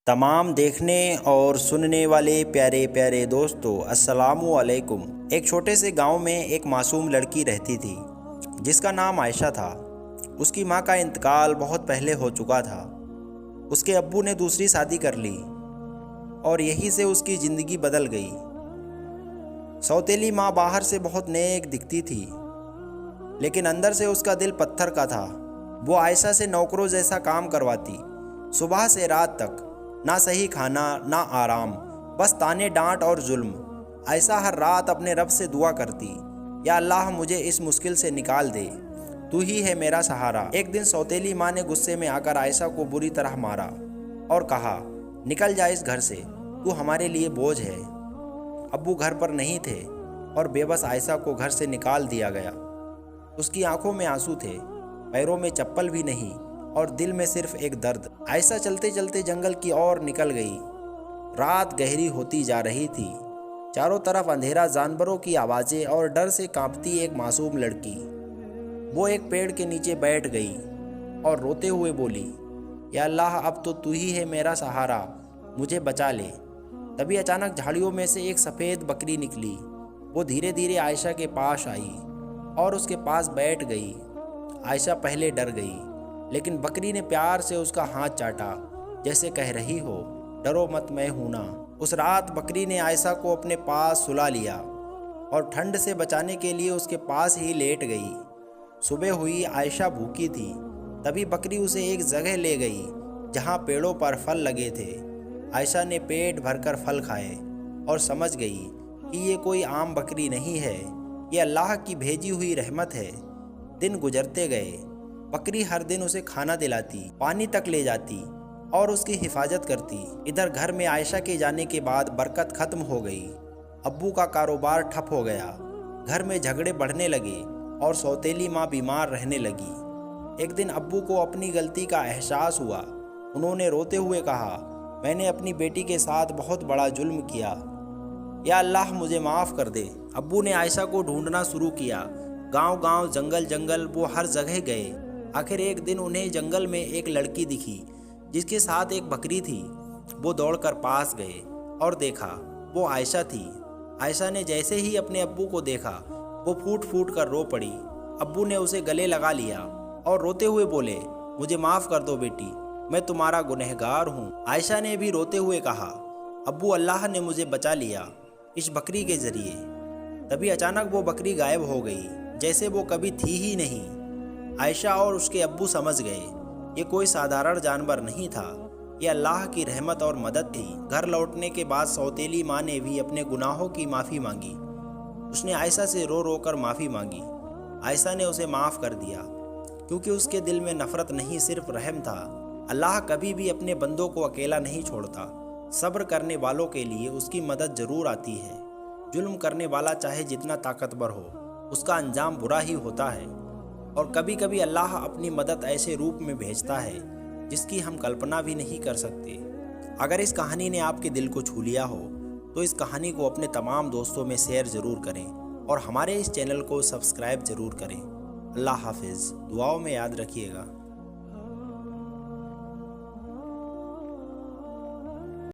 تمام دیکھنے اور سننے والے پیارے پیارے دوستو السلام علیکم۔ ایک چھوٹے سے گاؤں میں ایک معصوم لڑکی رہتی تھی جس کا نام عائشہ تھا۔ اس کی ماں کا انتقال بہت پہلے ہو چکا تھا۔ اس کے ابو نے دوسری شادی کر لی اور یہی سے اس کی زندگی بدل گئی۔ سوتیلی ماں باہر سے بہت نیک دکھتی تھی لیکن اندر سے اس کا دل پتھر کا تھا۔ وہ عائشہ سے نوکروں جیسا کام کرواتی، صبح سے رات تک، نہ صحیح کھانا نہ آرام، بس تانے ڈانٹ اور ظلم۔ عائشہ ہر رات اپنے رب سے دعا کرتی، یا اللہ مجھے اس مشکل سے نکال دے، تو ہی ہے میرا سہارا۔ ایک دن سوتیلی ماں نے غصے میں آ کر عائشہ کو بری طرح مارا اور کہا، نکل جا اس گھر سے، تو ہمارے لیے بوجھ ہے۔ ابو گھر پر نہیں تھے اور بے بس عائشہ کو گھر سے نکال دیا گیا۔ اس کی آنکھوں میں آنسو تھے، پیروں میں چپل بھی نہیں اور دل میں صرف ایک درد۔ عائشہ چلتے چلتے جنگل کی اور نکل گئی۔ رات گہری ہوتی جا رہی تھی، چاروں طرف اندھیرا، جانوروں کی آوازیں اور ڈر سے کانپتی ایک معصوم لڑکی۔ وہ ایک پیڑ کے نیچے بیٹھ گئی اور روتے ہوئے بولی، یا اللہ اب تو ہی ہے میرا سہارا، مجھے بچا لے۔ تبھی اچانک جھاڑیوں میں سے ایک سفید بکری نکلی۔ وہ دھیرے دھیرے عائشہ کے پاس آئی اور اس کے پاس بیٹھ گئی۔ عائشہ پہلے ڈر گئی لیکن بکری نے پیار سے اس کا ہاتھ چاٹا، جیسے کہہ رہی ہو، ڈرو مت، میں ہوں نا۔ اس رات بکری نے عائشہ کو اپنے پاس سلا لیا اور ٹھنڈ سے بچانے کے لیے اس کے پاس ہی لیٹ گئی۔ صبح ہوئی، عائشہ بھوکی تھی، تبھی بکری اسے ایک جگہ لے گئی جہاں پیڑوں پر پھل لگے تھے۔ عائشہ نے پیٹ بھر کر پھل کھائے اور سمجھ گئی کہ یہ کوئی عام بکری نہیں ہے، یہ اللہ کی بھیجی ہوئی رحمت ہے۔ دن گزرتے گئے، بکری ہر دن اسے کھانا دلاتی، پانی تک لے جاتی اور اس کی حفاظت کرتی۔ ادھر گھر میں عائشہ کے جانے کے بعد برکت ختم ہو گئی۔ ابو کا کاروبار ٹھپ ہو گیا، گھر میں جھگڑے بڑھنے لگے اور سوتیلی ماں بیمار رہنے لگی۔ ایک دن ابو کو اپنی غلطی کا احساس ہوا۔ انہوں نے روتے ہوئے کہا، میں نے اپنی بیٹی کے ساتھ بہت بڑا ظلم کیا، یا اللہ مجھے معاف کر دے۔ ابو نے عائشہ کو ڈھونڈنا شروع کیا، گاؤں گاؤں، جنگل جنگل، وہ ہر جگہ گئے۔ آخر ایک دن انہیں جنگل میں ایک لڑکی دکھی جس کے ساتھ ایک بکری تھی۔ وہ دوڑ کر پاس گئے اور دیکھا وہ عائشہ تھی۔ عائشہ نے جیسے ہی اپنے ابو کو دیکھا، وہ پھوٹ پھوٹ کر رو پڑی۔ ابو نے اسے گلے لگا لیا اور روتے ہوئے بولے، مجھے معاف کر دو بیٹی، میں تمہارا گنہگار ہوں۔ عائشہ نے بھی روتے ہوئے کہا، ابو اللہ نے مجھے بچا لیا اس بکری کے ذریعے۔ تبھی اچانک وہ بکری غائب ہو گئی، جیسے وہ کبھی تھی ہی نہیں۔ عائشہ اور اس کے ابو سمجھ گئے یہ کوئی سادھارن جانور نہیں تھا، یہ اللہ کی رحمت اور مدد تھی۔ گھر لوٹنے کے بعد سوتیلی ماں نے بھی اپنے گناہوں کی معافی مانگی۔ اس نے عائشہ سے رو رو کر معافی مانگی۔ عائشہ نے اسے معاف کر دیا کیونکہ اس کے دل میں نفرت نہیں، صرف رحم تھا۔ اللہ کبھی بھی اپنے بندوں کو اکیلا نہیں چھوڑتا۔ صبر کرنے والوں کے لیے اس کی مدد ضرور آتی ہے۔ ظلم کرنے والا چاہے جتنا طاقتور ہو، اس کا انجام برا ہی ہوتا ہے۔ اور کبھی کبھی اللہ اپنی مدد ایسے روپ میں بھیجتا ہے جس کی ہم کلپنا بھی نہیں کر سکتے۔ اگر اس کہانی نے آپ کے دل کو چھو لیا ہو تو اس کہانی کو اپنے تمام دوستوں میں شیئر ضرور کریں اور ہمارے اس چینل کو سبسکرائب ضرور کریں۔ اللہ حافظ، دعاؤں میں یاد رکھیے گا۔